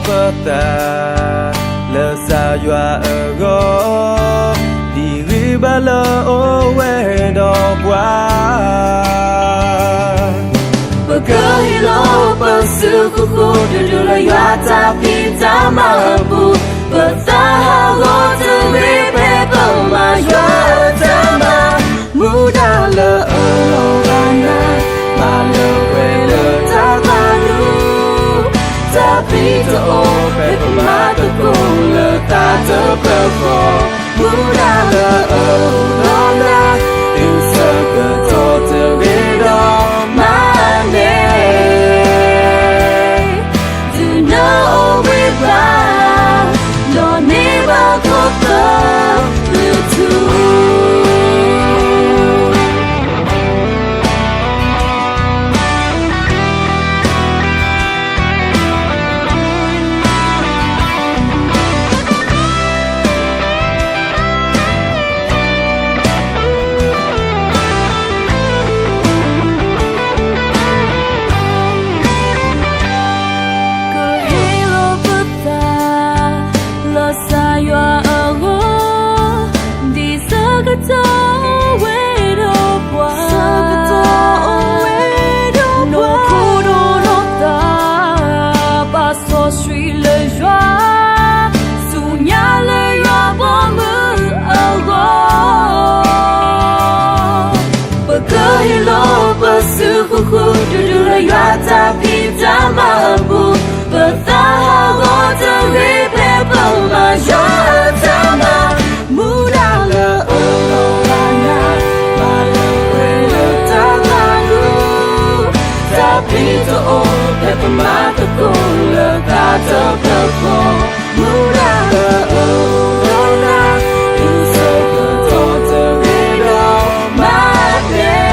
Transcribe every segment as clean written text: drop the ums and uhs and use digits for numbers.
bờ ta lỡ xa dọa ở gò đi ghi ba lỡ ô quê đò qua bờ cơ hi lô bờ sư khu khu đưa đưa lại dọa ta phi ta mà bu bờ ta ha gò từ ghi bê bờ mà dọa ta mà mu đa lỡ ở lô ba na mà lỡ quê lỡ ta ta nu ta phi ta ô bê bờ mà ta cùng lỡ ta ta bờ khô mu đa lỡ ở lô na yêu sợ cơ thô từ ghi đó mà nè từ nâu bê ba lo nê ba thô tơ lưu thu sư khu khu đưa đưa lại dọa ta phi ta mà bu bờ ta ha gò ta ghi bê bờ mà dọa ta mà mu đa lỡ ở lô ba na mà lỡ quê lỡ ta ta lu ta phi ta ô bê bờ mà ta cùng lỡ ta ta bờ khô mu đa lỡ ở lô na yêu sợ cơ thô ta ghi đó mà nè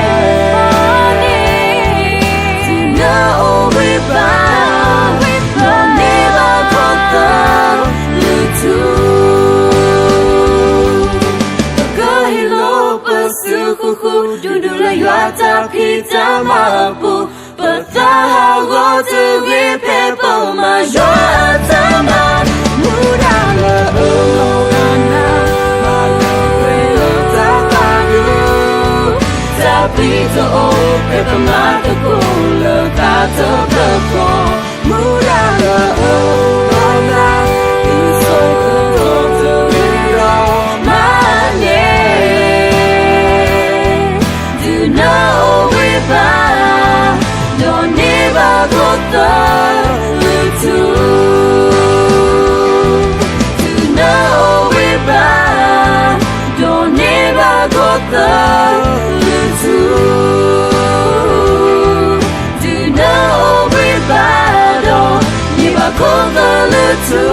đưa đưa lại dọa ta phi ta mà bu bờ ta ha gò từ ghi bê bờ mà dọa ta mà mu đa lỡ ở lô ba na mà lỡ quê lỡ ta ta nu ta phi ta ô bê bờ mà ta cùng lỡ ta ta bờ khô mu đa lỡ ở lô na yêu sợ cơ thô từ ghi đó mà nè no we ba no never go through to no we ba no never go through to no we ba no never go through